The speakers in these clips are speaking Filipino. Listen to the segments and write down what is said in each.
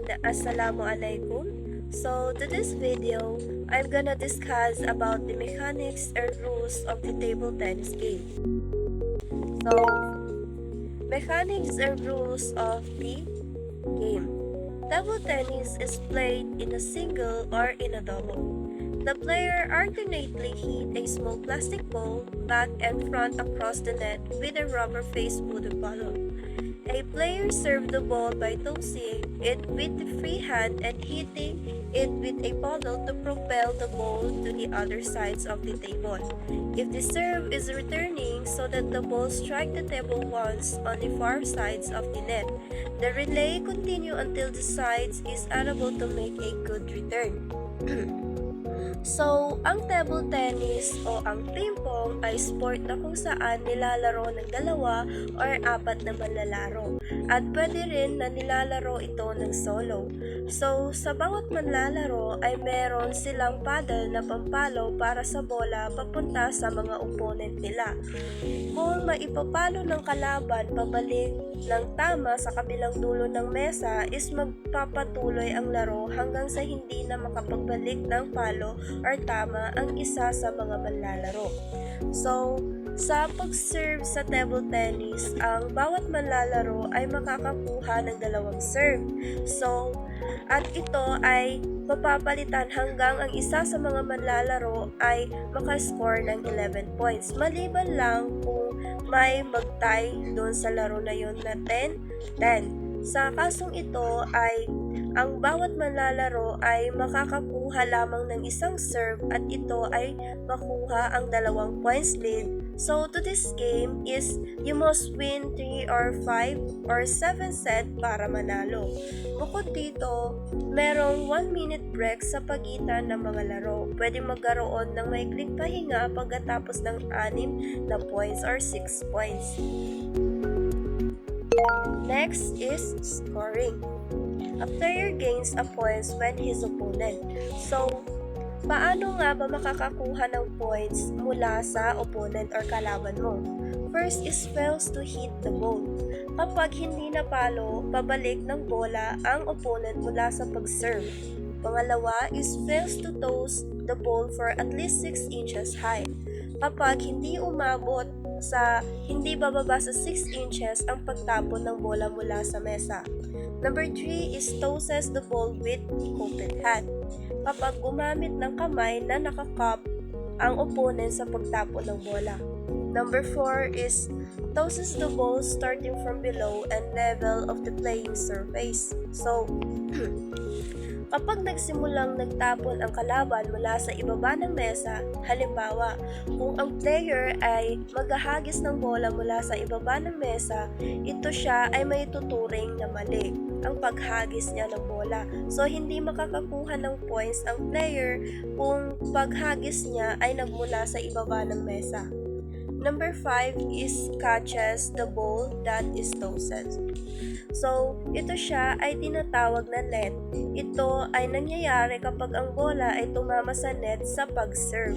and Assalamualaikum. So to this video, I'm gonna discuss about the mechanics or rules of the table tennis game. So mechanics or rules of the game. Table tennis is played in a single or in a double. The player alternately hit a small plastic ball back and front across the net with a rubber-faced wooden bottle. A player serves the ball by tossing it with the free hand and hitting it with a paddle to propel the ball to the other sides of the table. If the serve is returning so that the ball strikes the table once on the far sides of the net, the relay continues until the sides is unable to make a good return. So, ang table tennis o ang ping pong ay sport na kung saan nilalaro ng dalawa or apat na manlalaro. At pwede rin na nilalaro ito ng solo. So, sa bawat manlalaro ay meron silang paddle na pampalo para sa bola papunta sa mga opponent nila. Kung maipapalo ng kalaban pabalik ng tama sa kabilang dulo ng mesa is magpapatuloy ang laro hanggang sa hindi na makapagbalik ng palo or tama ang isa sa mga manlalaro. So, sa pag-serve sa table tennis, ang bawat manlalaro ay makakakuha ng dalawang serve. So, at ito ay mapapalitan hanggang ang isa sa mga manlalaro ay makascore ng 11 points. Maliban lang kung may mag-tie doon sa laro na yon na 10-10. Sa kasong ito ay ang bawat manlalaro ay makakakuha lamang ng isang serve at ito ay makuha ang 2 points lead. So to this game is you must win 3 or 5 or 7 set para manalo. Bukod dito, merong 1 minute break sa pagitan ng mga laro. Pwede magkaroon ng maikling pahinga pagkatapos ng 6 na points or 6 points. Next is scoring. A player gains a points when his opponent. So, paano nga ba makakakuha ng points mula sa opponent or kalaban mo? First is fails to hit the ball. Kapag hindi napalo, pabalik ng bola ang opponent mula sa pag-serve. Pangalawa is fails to toss the ball for at least 6 inches high. Kapag hindi umabot hindi bababa sa 6 inches ang pagtapon ng bola mula sa mesa. Number 3 is tosses the ball with open hand. Kapag gumamit ng kamay na nakakap ang opponent sa pagtapon ng bola. Number 4 is tosses the ball starting from below and level of the playing surface. So, kapag nagsimulang nagtapon ang kalaban mula sa ibaba ng mesa, halimbawa, kung ang player ay maghahagis ng bola mula sa ibaba ng mesa, ito siya ay may tuturing na mali ang paghagis niya ng bola. So, hindi makakakuha ng points ang player kung paghagis niya ay nagmula sa ibaba ng mesa. Number 5 is catches the ball that is tossed. So, ito siya ay tinatawag na net. Ito ay nangyayari kapag ang bola ay tumama sa net sa pag-serve.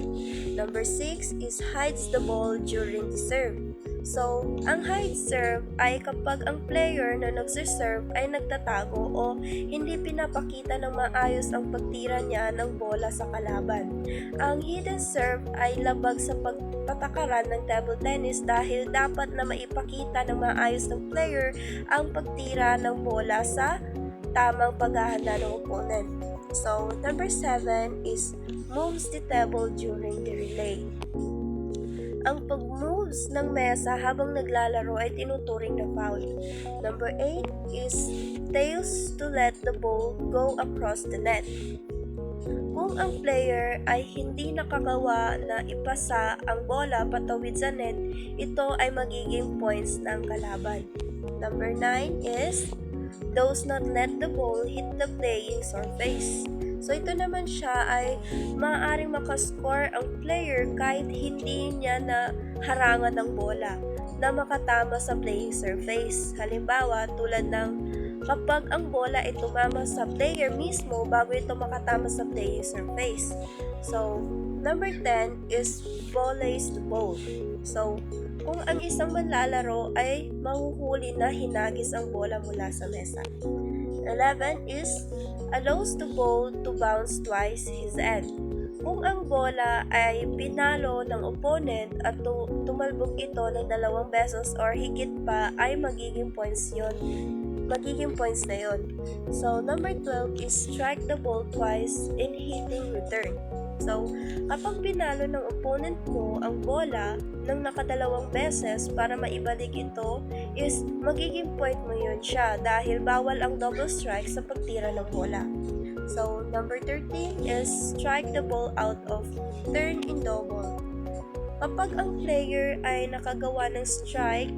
Number 6 is hides the ball during the serve. So, ang hide serve ay kapag ang player na nagsiserve ay nagtatago o hindi pinapakita ng maayos ang pagtira niya ng bola sa kalaban. Ang hidden serve ay labag sa pagpatakaran ng table tennis dahil dapat na maipakita ng maayos ng player ang pagtira ng bola sa tamang paghahanda ng opponent. So, number 7 is moves the table during the relay. Ang pag-moves ng mesa habang naglalaro ay tinuturing na foul. Number 8 is fails to let the ball go across the net. Kung ang player ay hindi nakagawa na ipasa ang bola patawid sa net, ito ay magiging points ng kalaban. Number 9 is does not let the ball hit the playing surface. So ito naman siya ay maaaring makascore ang player kahit hindi niya na harangan ng bola na makatama sa playing surface. Halimbawa, tulad ng kapag ang bola ay tumama sa player mismo bago ito makatama sa playing surface. So, number 10 is volleys the ball. So, kung ang isang manlalaro ay mahuhuli na hinagis ang bola mula sa mesa. 11 is allows the ball to bounce twice his end. Kung ang bola ay pinalo ng opponent at tumalbog ito ng 2 beses or higit pa ay magiging points na yon. So, number 12 is strike the ball twice in hitting return. So, kapag pinalo ng opponent mo ang bola ng nakadalawang beses para maibalik ito, is magiging point mo yun siya dahil bawal ang double strike sa pagtira ng bola. So, number 13 is strike the ball out of turn in double. Kapag ang player ay nakagawa ng strike,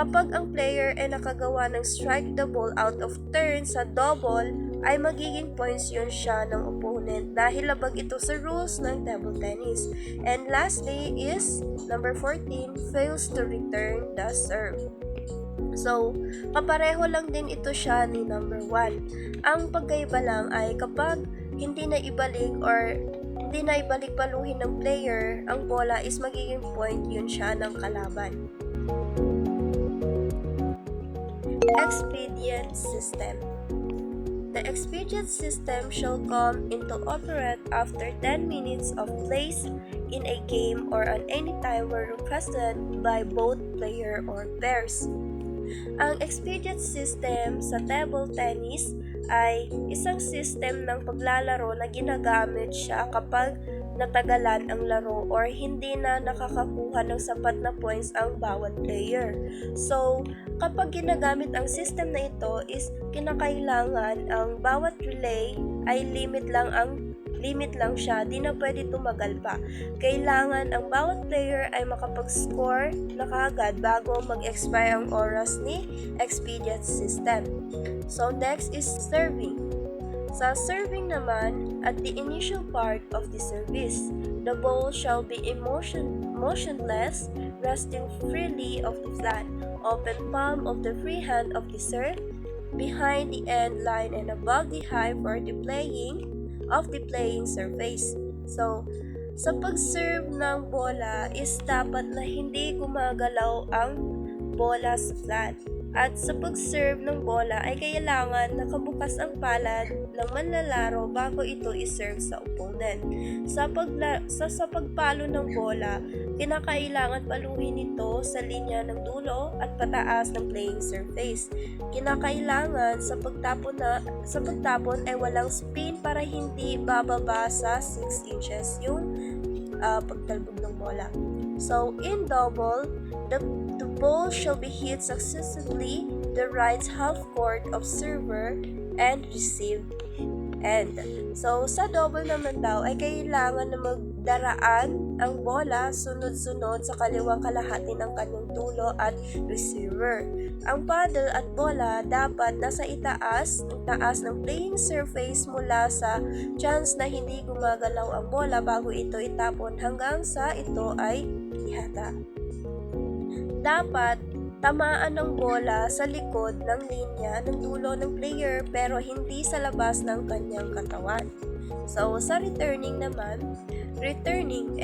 kapag ang player ay nakagawa ng strike the ball out of turn sa double, ay magiging points yun siya ng opponent dahil labag ito sa rules ng table tennis. And lastly is number 14, fails to return the serve. So, kapareho lang din ito siya ni number 1. Ang pagkaiba lang ay kapag hindi na ibalik paluhin ng player ang bola is magiging point yun siya ng kalaban. Expedient system. The expedient system shall come into operate after 10 minutes of place in a game or at any time where requested by both player or pairs. Ang expedient system sa table tennis ay isang system ng paglalaro na ginagamit siya kapag natagalan ang laro or hindi na nakakakuha ng sapat na points ang bawat player. So, kapag ginagamit ang system na ito is kinakailangan ang bawat relay ay limit lang siya, di na pwede tumagal pa. Kailangan ang bawat player ay makapag-score na kaagad bago mag-expire ang oras ni expedient system. So next is serving. Sa serving naman, at the initial part of the service, the ball shall be motionless, resting freely of the flat, open palm of the free hand of the serve, behind the end line and above the high for the playing surface. So, sa pag-serve ng bola is dapat na hindi gumagalaw ang bola sa flat. At sa pag-serve ng bola ay kailangan nakabukas ang palad ng manlalaro bago ito i-serve sa opponent. Sa pagpalo ng bola, kinakailangan paluhin ito sa linya ng dulo at pataas ng playing surface. Kinakailangan sa pagtapon ay walang spin para hindi bababa sa 6 inches yung pagtalbog ng bola. So, in double, the ball shall be hit successively the right half court of server and receive end. So, sa double naman daw ay kailangan na magdaraan ang bola sunod-sunod sa kaliwang kalahati ng kanyang dulo at receiver. Ang paddle at bola dapat nasa taas ng playing surface mula sa chance na hindi gumagalaw ang bola bago ito itapon hanggang sa ito ay ihata. Dapat tamaan ng bola sa likod ng linya ng dulo ng player pero hindi sa labas ng kanyang katawan. So, sa returning naman, returning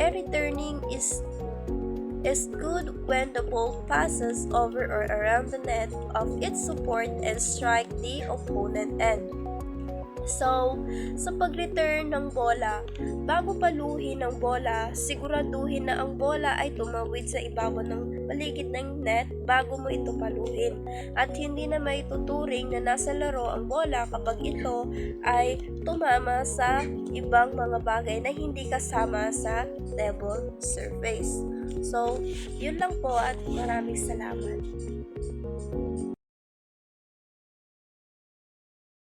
is good when the ball passes over or around the net of its support and strike the opponent end. So, sa pag-return ng bola, bago paluhin ng bola, siguraduhin na ang bola ay tumawid sa ibabaw ng paligid ng net bago mo ito paluhin. At hindi na may tuturing na nasa laro ang bola kapag ito ay tumama sa ibang mga bagay na hindi kasama sa table surface. So, yun lang po at maraming salamat.